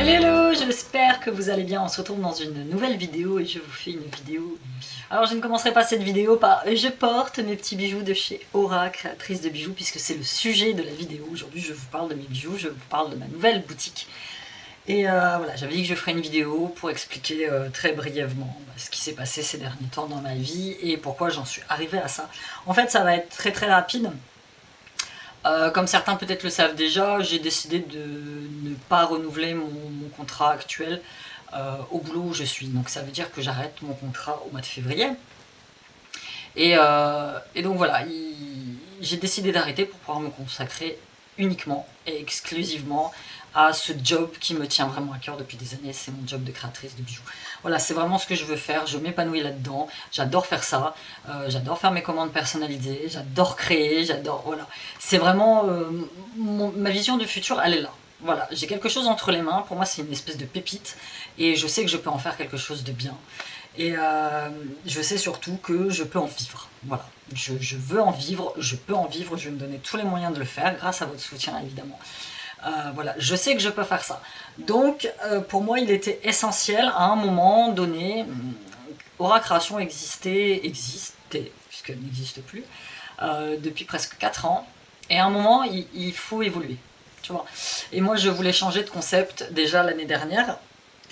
Hello, j'espère que vous allez bien. On se retrouve dans une nouvelle vidéo et je vous fais une vidéo. Alors je ne commencerai pas cette vidéo par je porte mes petits bijoux de chez Aura, créatrice de bijoux, puisque c'est le sujet de la vidéo. Aujourd'hui je vous parle de mes bijoux, je vous parle de ma nouvelle boutique. Et voilà, j'avais dit que je ferais une vidéo pour expliquer très brièvement ce qui s'est passé ces derniers temps dans ma vie et pourquoi j'en suis arrivée à ça. En fait ça va être très très rapide. Comme certains peut-être le savent déjà, j'ai décidé de ne pas renouveler mon contrat actuel au boulot où je suis. Donc ça veut dire que j'arrête mon contrat au mois de février. Et donc voilà, j'ai décidé d'arrêter pour pouvoir me consacrer uniquement et exclusivement à ce job qui me tient vraiment à cœur depuis des années, c'est mon job de créatrice de bijoux. Voilà, c'est vraiment ce que je veux faire, je m'épanouis là-dedans, j'adore faire ça, j'adore faire mes commandes personnalisées, j'adore créer, j'adore, voilà. C'est vraiment, ma vision du futur, elle est là. Voilà, j'ai quelque chose entre les mains, pour moi c'est une espèce de pépite, et je sais que je peux en faire quelque chose de bien. Et je sais surtout que je peux en vivre. Voilà, je veux en vivre, je peux en vivre, je vais me donner tous les moyens de le faire, grâce à votre soutien évidemment. Voilà, je sais que je peux faire ça. Donc, pour moi, il était essentiel, à un moment donné, Aura Création existait, puisqu'elle n'existe plus, depuis presque 4 ans, et à un moment, il faut évoluer, tu vois. Et moi, je voulais changer de concept déjà l'année dernière,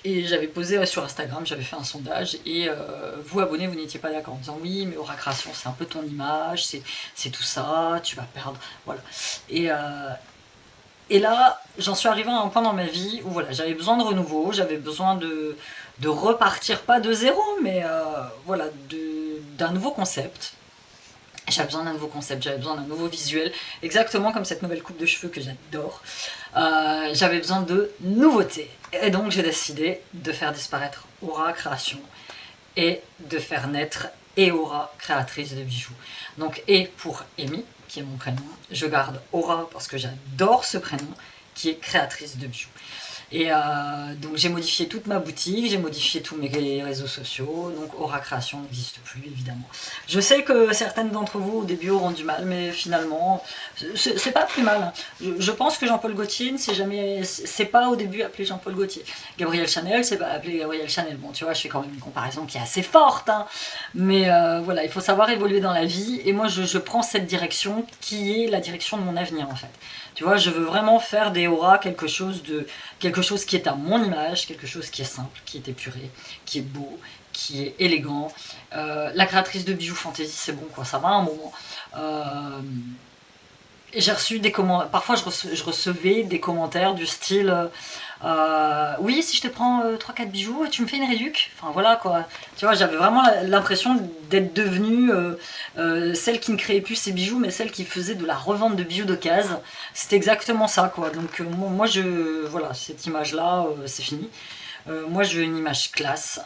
et j'avais posé sur Instagram, j'avais fait un sondage, et vous abonnés, vous n'étiez pas d'accord en disant oui, mais Aura Création, c'est un peu ton image, c'est tout ça, tu vas perdre, voilà. Et là, j'en suis arrivée à un point dans ma vie où voilà, j'avais besoin de renouveau, j'avais besoin de repartir, pas de zéro, mais voilà, d'un nouveau concept. J'avais besoin d'un nouveau concept, j'avais besoin d'un nouveau visuel, exactement comme cette nouvelle coupe de cheveux que j'adore. J'avais besoin de nouveautés. Et donc j'ai décidé de faire disparaître Aura Création et de faire naître Aura, créatrice de bijoux. Donc et pour Amy, qui est mon prénom, je garde Aura parce que j'adore ce prénom, qui est créatrice de bijoux. Et donc j'ai modifié toute ma boutique, j'ai modifié tous mes réseaux sociaux, donc Aura Création n'existe plus évidemment. Je sais que certaines d'entre vous au début auront du mal, mais finalement c'est pas plus mal. Je pense que Jean-Paul Gaultier, c'est pas au début appelé Jean-Paul Gaultier. Gabriel Chanel, c'est pas appelé Gabriel Chanel. Bon, tu vois, je fais quand même une comparaison qui est assez forte, hein. Mais voilà, il faut savoir évoluer dans la vie, et moi je prends cette direction qui est la direction de mon avenir en fait. Tu vois, je veux vraiment faire des auras quelque chose qui est à mon image, quelque chose qui est simple, qui est épuré, qui est beau, qui est élégant. La créatrice de bijoux fantasy, c'est bon quoi, ça va un moment. J'ai reçu des commentaires, parfois je recevais des commentaires du style oui, si je te prends 3-4 bijoux, tu me fais une réduc. Enfin voilà quoi. Tu vois, j'avais vraiment l'impression d'être devenue celle qui ne créait plus ses bijoux, mais celle qui faisait de la revente de bijoux d'occasion. C'était exactement ça quoi. Donc moi voilà, cette image là, c'est fini. Moi je veux une image classe,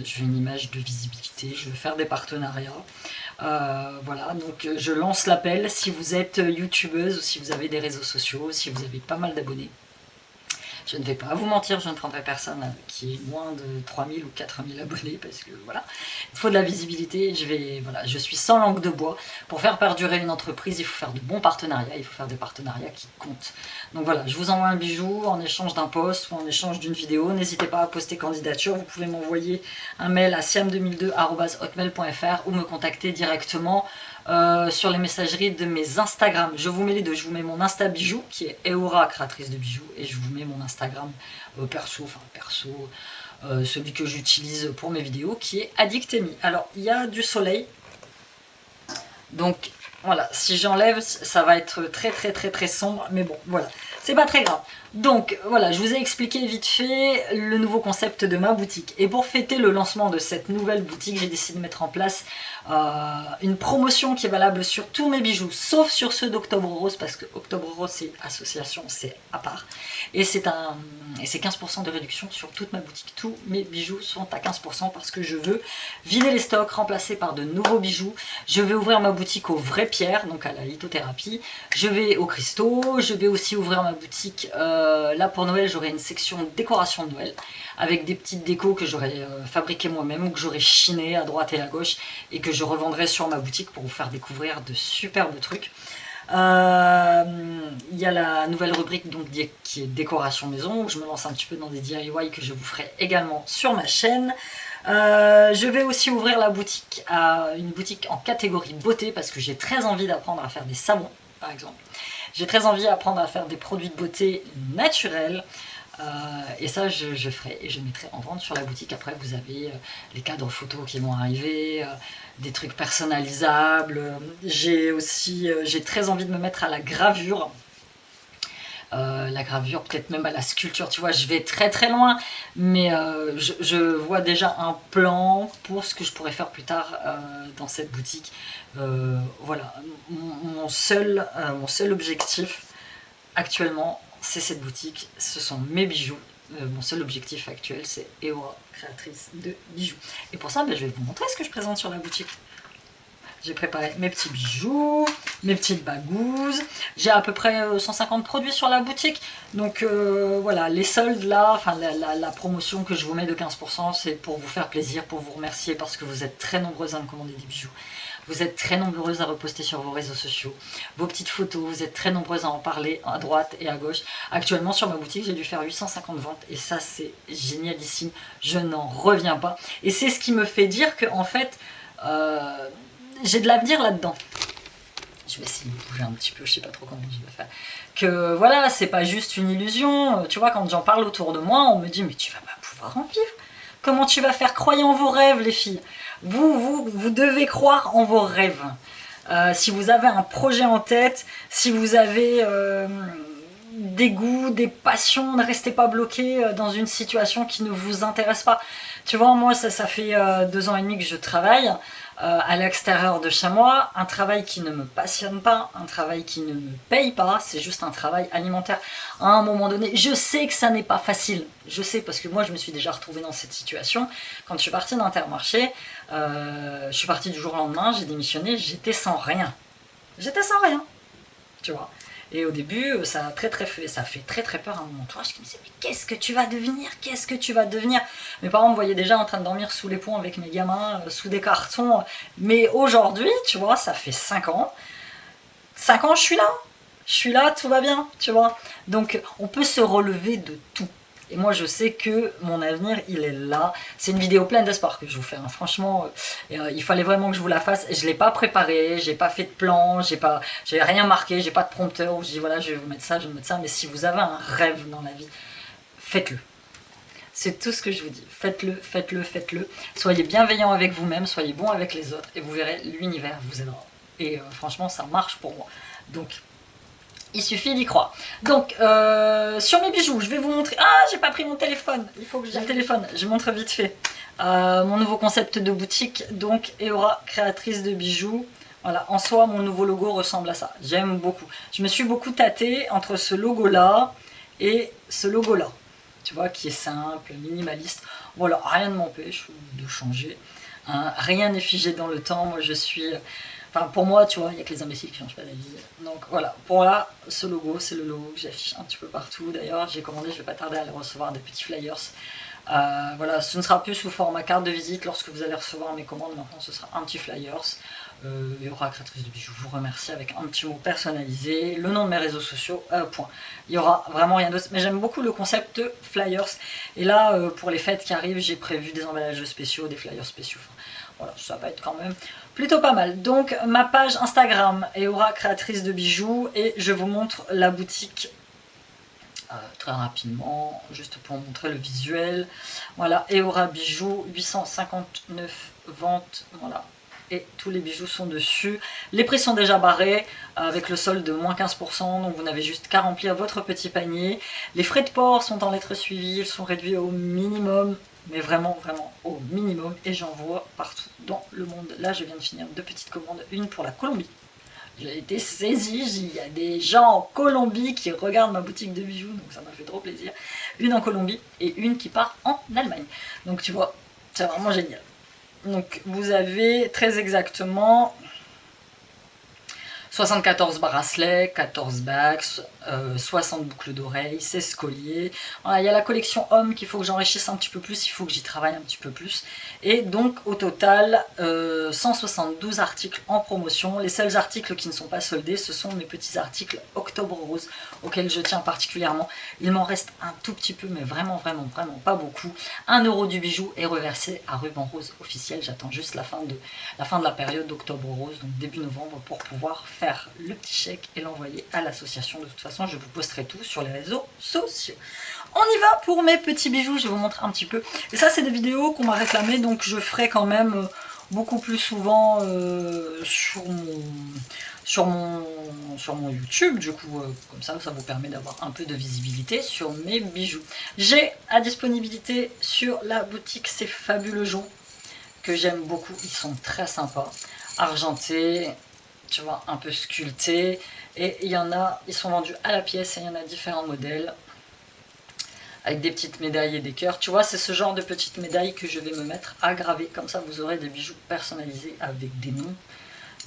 je veux une image de visibilité, je veux faire des partenariats. Voilà, donc je lance l'appel si vous êtes youtubeuse ou si vous avez des réseaux sociaux, si vous avez pas mal d'abonnés. Je ne vais pas vous mentir, je ne prendrai personne qui ait moins de 3000 ou 4000 abonnés parce que voilà, il faut de la visibilité. Je suis sans langue de bois. Pour faire perdurer une entreprise, il faut faire de bons partenariats, il faut faire des partenariats qui comptent. Donc voilà, je vous envoie un bijou en échange d'un post ou en échange d'une vidéo. N'hésitez pas à poster candidature. Vous pouvez m'envoyer un mail à siam2002@hotmail.fr ou me contacter directement sur les messageries de mes Instagram. Je vous mets les deux, je vous mets mon Insta bijou qui est Aura créatrice de bijoux et je vous mets mon Instagram perso, celui que j'utilise pour mes vidéos qui est Addictemy. Alors il y a du soleil, donc voilà, si j'enlève ça va être très très très très sombre, mais bon voilà, c'est pas très grave. Donc voilà, je vous ai expliqué vite fait le nouveau concept de ma boutique. Et pour fêter le lancement de cette nouvelle boutique, j'ai décidé de mettre en place une promotion qui est valable sur tous mes bijoux, sauf sur ceux d'Octobre Rose, parce que Octobre Rose c'est association, c'est à part. Et c'est 15% de réduction sur toute ma boutique. Tous mes bijoux sont à 15% parce que je veux vider les stocks, remplacer par de nouveaux bijoux. Je vais ouvrir ma boutique aux vraies pierres, donc à la lithothérapie. Je vais aux cristaux, je vais aussi ouvrir ma boutique là pour Noël, j'aurai une section décoration de Noël avec des petites décos que j'aurai fabriquées moi-même ou que j'aurai chinées à droite et à gauche et que je revendrai sur ma boutique pour vous faire découvrir de superbes trucs. Il y y a la nouvelle rubrique donc, qui est décoration maison, où je me lance un petit peu dans des DIY que je vous ferai également sur ma chaîne. Je vais aussi ouvrir la boutique une boutique en catégorie beauté parce que j'ai très envie d'apprendre à faire des savons par exemple. J'ai très envie d'apprendre à faire des produits de beauté naturels. Et ça je ferai et je mettrai en vente sur la boutique. Après vous avez les cadres photos qui vont arriver, des trucs personnalisables. J'ai très envie de me mettre à la gravure. La gravure, peut-être même à la sculpture, tu vois, je vais très très loin, mais je vois déjà un plan pour ce que je pourrais faire plus tard dans cette boutique. Voilà, mon seul objectif actuellement, c'est cette boutique, ce sont mes bijoux. Mon seul objectif actuel, c'est Eora, créatrice de bijoux. Et pour ça, je vais vous montrer ce que je présente sur la boutique. J'ai préparé mes petits bijoux, mes petites bagouses. J'ai à peu près 150 produits sur la boutique. Donc voilà, les soldes là, enfin la promotion que je vous mets de 15%, c'est pour vous faire plaisir, pour vous remercier parce que vous êtes très nombreuses à me commander des bijoux. Vous êtes très nombreuses à reposter sur vos réseaux sociaux vos petites photos, vous êtes très nombreuses à en parler à droite et à gauche. Actuellement sur ma boutique, j'ai dû faire 850 ventes et ça c'est génialissime, je n'en reviens pas. Et c'est ce qui me fait dire que en fait, j'ai de l'avenir là-dedans. Je vais essayer de bouger un petit peu, je sais pas trop comment je vais faire. Que voilà, c'est pas juste une illusion. Tu vois, quand j'en parle autour de moi, on me dit mais tu vas pas pouvoir en vivre. Comment tu vas faire? Croyez en vos rêves, les filles. Vous devez croire en vos rêves. Si vous avez un projet en tête, si vous avez des goûts, des passions, ne restez pas bloqué dans une situation qui ne vous intéresse pas. Tu vois, moi, ça fait 2 ans et demi que je travaille à l'extérieur de chez moi, un travail qui ne me passionne pas, un travail qui ne me paye pas, c'est juste un travail alimentaire. À un moment donné, je sais que ça n'est pas facile, je sais parce que moi je me suis déjà retrouvée dans cette situation. Quand je suis partie d'Intermarché, je suis partie du jour au lendemain, j'ai démissionné, j'étais sans rien. J'étais sans rien, tu vois. Et au début, ça fait très très peur à mon entourage qui me disait mais qu'est-ce que tu vas devenir? Qu'est-ce que tu vas devenir? Mes parents me voyaient déjà en train de dormir sous les ponts avec mes gamins, sous des cartons. Mais aujourd'hui, tu vois, ça fait 5 ans. 5 ans, je suis là, tout va bien, tu vois. Donc, on peut se relever de tout. Et moi, je sais que mon avenir, il est là. C'est une vidéo pleine d'espoir que je vous fais. Hein. Franchement, il fallait vraiment que je vous la fasse. Je ne l'ai pas préparée, j'ai pas fait de plan, j'ai rien marqué, j'ai pas de prompteur où je dis voilà, je vais vous mettre ça, je vais vous mettre ça. Mais si vous avez un rêve dans la vie, faites-le. C'est tout ce que je vous dis. Faites-le, faites-le, faites-le. Soyez bienveillant avec vous-même, soyez bon avec les autres et vous verrez, l'univers vous aidera. Et franchement, ça marche pour moi. Donc, il suffit d'y croire. Donc, sur mes bijoux, je vais vous montrer... Ah, j'ai pas pris mon téléphone. Il faut que j'ai le téléphone. Je montre vite fait. Mon nouveau concept de boutique, donc Eora, créatrice de bijoux. Voilà, en soi, mon nouveau logo ressemble à ça. J'aime beaucoup. Je me suis beaucoup tâtée entre ce logo-là et ce logo-là. Tu vois, qui est simple, minimaliste. Voilà, rien ne m'empêche de changer. Hein, rien n'est figé dans le temps. Moi, je suis... Enfin, pour moi, tu vois, il n'y a que les imbéciles qui ne changent pas d'avis. Donc voilà, pour là, ce logo, c'est le logo que j'affiche un petit peu partout. D'ailleurs, j'ai commandé, je ne vais pas tarder à aller recevoir des petits flyers. Voilà, ce ne sera plus sous format carte de visite lorsque vous allez recevoir mes commandes. Maintenant, ce sera un petit flyers. Eora, créatrice de bijoux, je vous remercie avec un petit mot personnalisé, le nom de mes réseaux sociaux, point. Il y aura vraiment rien d'autre. Mais j'aime beaucoup le concept de flyers. Et là, pour les fêtes qui arrivent, j'ai prévu des emballages spéciaux, des flyers spéciaux. Enfin, voilà, ça va être quand même plutôt pas mal. Donc ma page Instagram, Eora créatrice de bijoux, et je vous montre la boutique très rapidement, juste pour montrer le visuel. Voilà, Eora bijoux, 859 ventes, voilà. Et tous les bijoux sont dessus. Les prix sont déjà barrés avec le solde de moins 15%, donc vous n'avez juste qu'à remplir votre petit panier. Les frais de port sont en lettres suivies, ils sont réduits au minimum. Mais vraiment, vraiment au minimum. Et j'en vois partout dans le monde. Là, je viens de finir 2 petites commandes. Une pour la Colombie. J'ai été saisie. Il y a des gens en Colombie qui regardent ma boutique de bijoux. Donc ça m'a fait trop plaisir. Une en Colombie et une qui part en Allemagne. Donc tu vois, c'est vraiment génial. Donc vous avez très exactement 74 bracelets, 14 bagues, 60 boucles d'oreilles, 16 colliers. Voilà, il y a la collection homme qu'il faut que j'enrichisse un petit peu plus, il faut que j'y travaille un petit peu plus. Et donc au total, 172 articles en promotion. Les seuls articles qui ne sont pas soldés, ce sont mes petits articles Octobre Rose, auxquels je tiens particulièrement. Il m'en reste un tout petit peu, mais vraiment pas beaucoup. 1 € du bijou est reversé à Ruban Rose officiel. J'attends juste la fin de la période d'Octobre Rose, donc début novembre, pour pouvoir faire le petit chèque et l'envoyer à l'association. De toute façon, je vous posterai tout sur les réseaux sociaux. On y va pour mes petits bijoux, je vais vous montrer un petit peu. Et ça, c'est des vidéos qu'on m'a réclamées, donc je ferai quand même beaucoup plus souvent sur mon YouTube, du coup, comme ça vous permet d'avoir un peu de visibilité sur mes bijoux. J'ai à disponibilité sur la boutique ces fabuleux joncs que j'aime beaucoup, ils sont très sympas, argentés, tu vois, un peu sculptés, et il y en a, ils sont vendus à la pièce et il y en a différents modèles avec des petites médailles et des cœurs. Tu vois, c'est ce genre de petites médailles que je vais me mettre à graver, comme ça vous aurez des bijoux personnalisés avec des noms,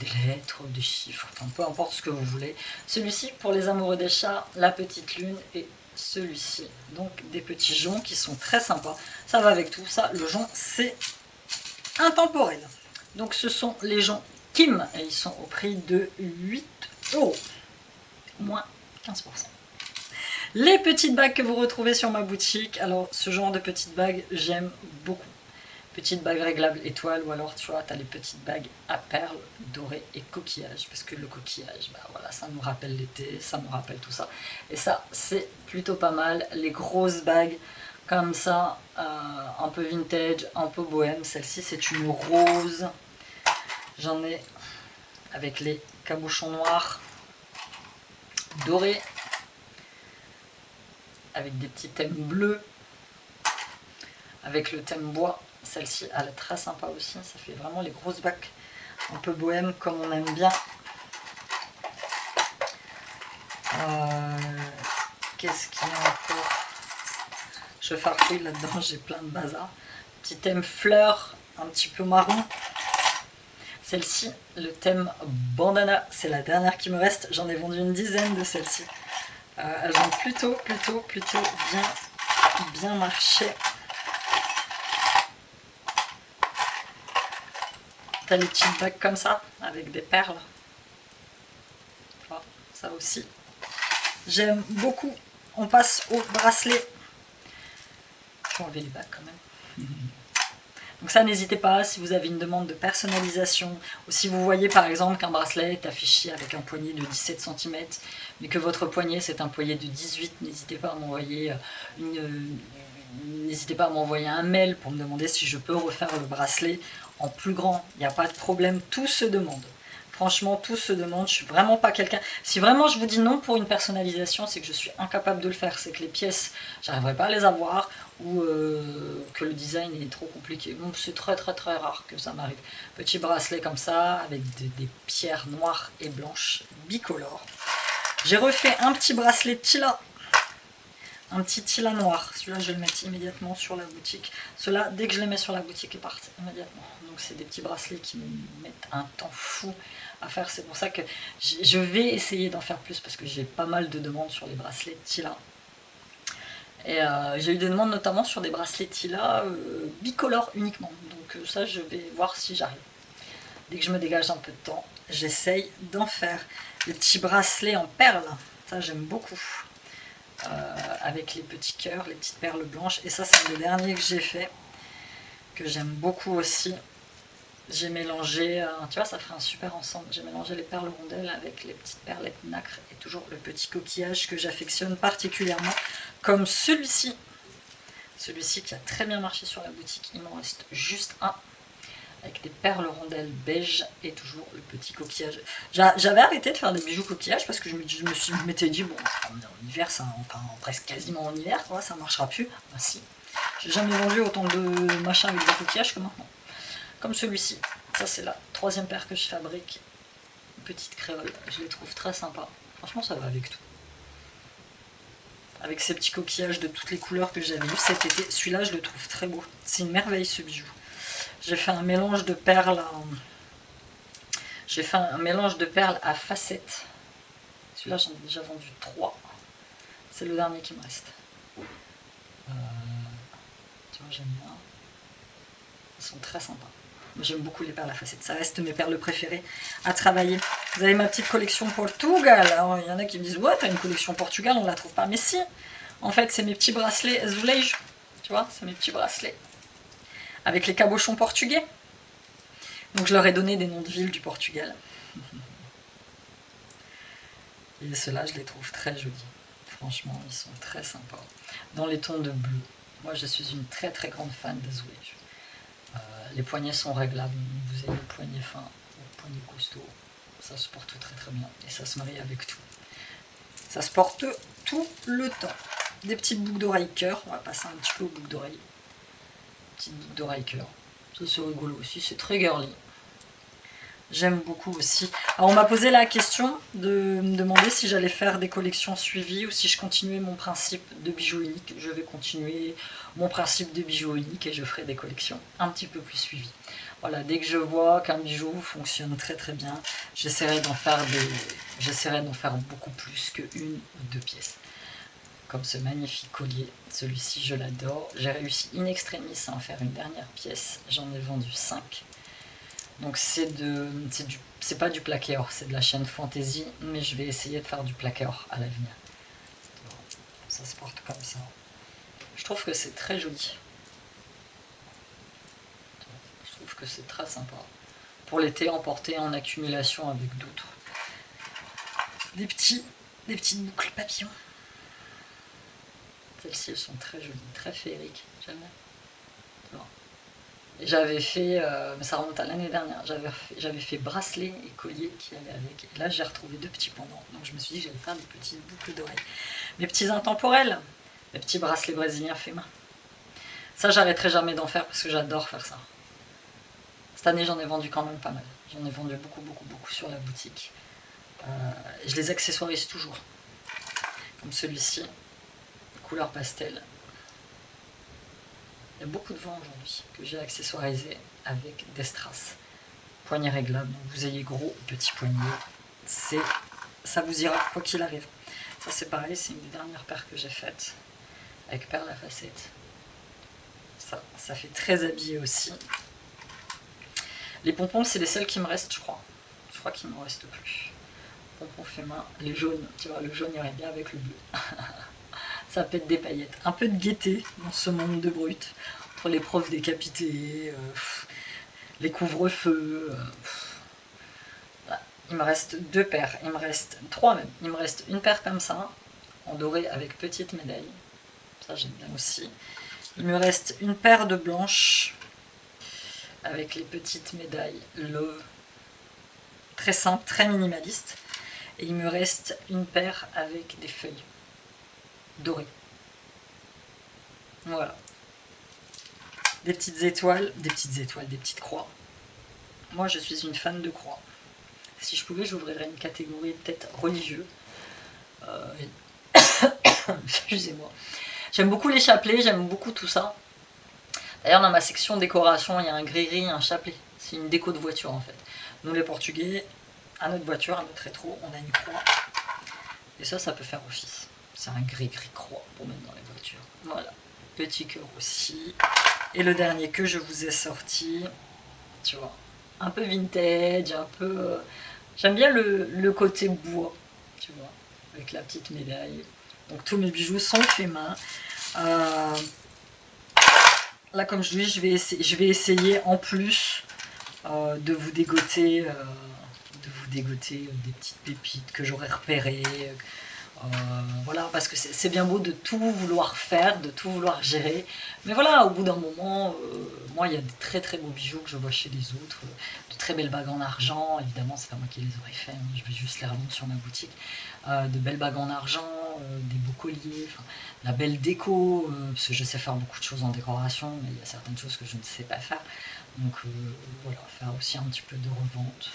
des lettres, des chiffres, enfin peu importe ce que vous voulez. Celui-ci pour les amoureux des chats, la petite lune, et celui-ci, donc des petits joncs qui sont très sympas. Ça va avec tout ça, le jonc c'est intemporel. Donc ce sont les joncs Kim et ils sont au prix de 8 €, moins 15%. Les petites bagues que vous retrouvez sur ma boutique, alors ce genre de petites bagues j'aime beaucoup. Petites bagues réglables étoiles, ou alors tu vois, tu as les petites bagues à perles dorées et coquillages, parce que le coquillage, bah voilà, ça nous rappelle l'été, ça nous rappelle tout ça. Et ça, c'est plutôt pas mal. Les grosses bagues comme ça, un peu vintage, un peu bohème. Celle-ci, c'est une rose. J'en ai avec les cabochons noirs, dorés, avec des petits thèmes bleus, avec le thème bois. Celle-ci, elle est très sympa aussi. Ça fait vraiment les grosses bagues un peu bohème comme on aime bien. Qu'est-ce qu'il y a encore? Je farfouille là-dedans, j'ai plein de bazar. Petit thème fleur, un petit peu marron. Celle-ci, le thème bandana, c'est la dernière qui me reste. J'en ai vendu une dizaine de celles-ci. Elles ont plutôt bien marché. T'as les petites bagues comme ça, avec des perles. Voilà, ça aussi. J'aime beaucoup. On passe au bracelet. Je vais enlever les bagues quand même. Donc ça, n'hésitez pas, si vous avez une demande de personnalisation, ou si vous voyez par exemple qu'un bracelet est affiché avec un poignet de 17 cm, mais que votre poignet c'est un poignet de 18, n'hésitez pas à m'envoyer un mail pour me demander si je peux refaire le bracelet en plus grand. Il n'y a pas de problème, tout se demande. Franchement, tout se demande. Je suis vraiment pas quelqu'un... Si vraiment je vous dis non pour une personnalisation, c'est que je suis incapable de le faire. C'est que les pièces, j'arriverai pas à les avoir, ou que le design est trop compliqué. Bon, c'est très rare que ça m'arrive. Petit bracelet comme ça, avec des pierres noires et blanches bicolores. J'ai refait un petit bracelet Tila. Un petit Tila noir. Celui-là, je vais le mettre immédiatement sur la boutique. Ceux-là, dès que je les mets sur la boutique, ils partent immédiatement. Donc, c'est des petits bracelets qui me mettent un temps fou à faire. C'est pour ça que je vais essayer d'en faire plus, parce que j'ai pas mal de demandes sur les bracelets Tila. Et j'ai eu des demandes notamment sur des bracelets Tila bicolores uniquement. Donc ça, je vais voir si j'arrive. Dès que je me dégage un peu de temps, j'essaye d'en faire. Les petits bracelets en perles, ça j'aime beaucoup. Avec les petits cœurs, les petites perles blanches. Et ça, c'est le dernier que j'ai fait, que j'aime beaucoup aussi. J'ai mélangé, tu vois, ça ferait un super ensemble. J'ai mélangé les perles rondelles avec les petites perlettes nacre et toujours le petit coquillage que j'affectionne particulièrement, comme celui-ci. Celui-ci qui a très bien marché sur la boutique. Il m'en reste juste un, avec des perles rondelles beige et toujours le petit coquillage. J'avais arrêté de faire des bijoux coquillage parce que je m'étais dit, bon, en hiver, ça, enfin presque quasiment en hiver, quoi, ça marchera plus. Ben, si, j'ai jamais vendu autant de machins avec des coquillages que maintenant. Comme celui-ci, ça c'est la troisième paire que je fabrique, une petite créole, je les trouve très sympas, franchement ça va avec tout. Avec ces petits coquillages de toutes les couleurs que j'avais eu cet été, celui-là je le trouve très beau, c'est une merveille ce bijou. J'ai fait un mélange de perles, J'ai fait un mélange de perles à facettes. Celui-là, j'en ai déjà vendu 3. C'est le dernier qui me reste. Tu vois, j'aime bien. Ils sont très sympas. J'aime beaucoup les perles à facettes. Ça reste mes perles préférées à travailler. Vous avez ma petite collection Portugal. Alors, il y en a qui me disent, ouais, t'as une collection Portugal, on ne la trouve pas. Mais si, en fait, c'est mes petits bracelets azulejo. Tu vois, c'est mes petits bracelets. Avec les cabochons portugais. Donc, je leur ai donné des noms de villes du Portugal. Et ceux-là, je les trouve très jolis. Franchement, ils sont très sympas. Dans les tons de bleu. Moi, je suis une très très grande fan d'azulejo. Les poignets sont réglables. Vous avez le poignet fin, le poignet costaud. Ça se porte très très bien. Et ça se marie avec tout. Ça se porte tout le temps. Des petites boucles d'oreilles cœur. On va passer un petit peu aux boucles d'oreilles. Petites boucles d'oreilles cœur. Ça c'est rigolo aussi. C'est très girly. J'aime beaucoup aussi. Alors on m'a posé la question de me demander si j'allais faire des collections suivies ou si je continuais mon principe de bijoux uniques. Je vais continuer mon principe de bijoux uniques et je ferai des collections un petit peu plus suivies. Voilà, dès que je vois qu'un bijou fonctionne très très bien, j'essaierai d'en faire beaucoup plus qu'une ou 2 pièces. Comme ce magnifique collier, celui-ci je l'adore. J'ai réussi in extremis à en faire une dernière pièce, j'en ai vendu 5. Donc c'est pas du plaqué or, c'est de la chaîne Fantasy, mais je vais essayer de faire du plaqué or à l'avenir. Ça se porte comme ça. Je trouve que c'est très joli. Je trouve que c'est très sympa. Pour l'été, emporter en accumulation avec d'autres. Des petites boucles papillons. Celles-ci, elles sont très jolies, très féeriques. J'aime bien. J'avais fait, mais ça remonte à l'année dernière, j'avais fait bracelet et collier qui allaient avec. Et là, j'ai retrouvé 2 petits pendants. Donc je me suis dit que j'allais faire des petites boucles d'oreilles. Mes petits intemporels, mes petits bracelets brésiliens faits main. Ça, j'arrêterai jamais d'en faire parce que j'adore faire ça. Cette année, j'en ai vendu quand même pas mal. J'en ai vendu beaucoup, beaucoup, beaucoup sur la boutique. Je les accessoirise toujours. Comme celui-ci, couleur pastel. Il y a beaucoup de vent aujourd'hui que j'ai accessoirisé avec des strass. Poignet réglable, donc vous ayez gros ou petit poignet, ça vous ira quoi qu'il arrive. Ça c'est pareil, c'est une des dernières paires que j'ai faites avec perles à facettes. Ça fait très habillé aussi. Les pompons, c'est les seuls qui me restent, je crois. Je crois qu'il ne m'en reste plus. Pompons fait main, les jaunes, tu vois, le jaune irait bien avec le bleu. Ça pète des paillettes. Un peu de gaieté dans ce monde de brut. Entre les profs décapités, les couvre-feux. Voilà. Il me reste 2 paires. Il me reste 3 même. Il me reste une paire comme ça, en doré avec petite médaille. Ça j'aime bien aussi. Il me reste une paire de blanches avec les petites médailles Love. Très simple, très minimaliste. Et il me reste une paire avec des feuilles dorées. Voilà. Des petites étoiles, des petites croix. Moi, je suis une fan de croix. Si je pouvais, j'ouvrirais une catégorie peut-être religieux. Excusez-moi. J'aime beaucoup les chapelets, j'aime beaucoup tout ça. D'ailleurs, dans ma section décoration, il y a un gris-gris, un chapelet. C'est une déco de voiture, en fait. Nous, les Portugais, à notre voiture, à notre rétro, on a une croix. Et ça peut faire office. C'est un gris-gris croix pour mettre dans les voitures. Voilà. Petit cœur aussi. Et le dernier que je vous ai sorti, tu vois, un peu vintage, un peu... J'aime bien le côté bois, tu vois, avec la petite médaille. Donc tous mes bijoux sont faits main. Là, comme je dis, je vais essayer en plus de vous dégoter, des petites pépites que j'aurais repérées. Voilà, parce que c'est bien beau de tout vouloir faire, de tout vouloir gérer, mais voilà, au bout d'un moment, moi il y a des très très beaux bijoux que je vois chez les autres, de très belles bagues en argent, évidemment c'est pas moi qui les aurais fait, hein, je vais juste les revendre sur ma boutique, de belles bagues en argent, des beaux colliers, la belle déco, parce que je sais faire beaucoup de choses en décoration, mais il y a certaines choses que je ne sais pas faire, donc voilà, faire aussi un petit peu de revente.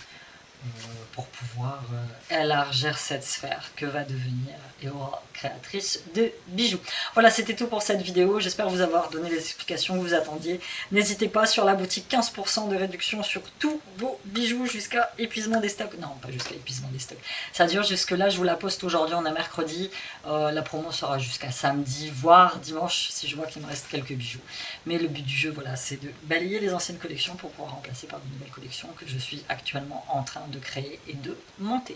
pour pouvoir élargir cette sphère que va devenir Eora, créatrice de bijoux. Voilà, c'était tout pour cette vidéo. J'espère vous avoir donné les explications que vous attendiez. N'hésitez pas, sur la boutique, 15% de réduction sur tous vos bijoux jusqu'à épuisement des stocks. Non, pas jusqu'à épuisement des stocks. Ça dure jusque là, je vous la poste aujourd'hui, on est mercredi. La promo sera jusqu'à samedi, voire dimanche, si je vois qu'il me reste quelques bijoux. Mais le but du jeu, voilà, c'est de balayer les anciennes collections pour pouvoir remplacer par de nouvelles collections que je suis actuellement en train de créer et de monter.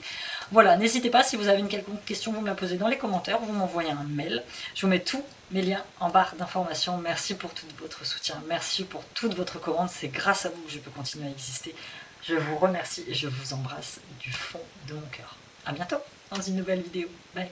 Voilà, n'hésitez pas, si vous avez une quelconque question, vous me la posez dans les commentaires, vous m'envoyez un mail. Je vous mets tous mes liens en barre d'informations. Merci pour tout votre soutien, merci pour toute votre commande, c'est grâce à vous que je peux continuer à exister. Je vous remercie et je vous embrasse du fond de mon cœur. A bientôt dans une nouvelle vidéo. Bye.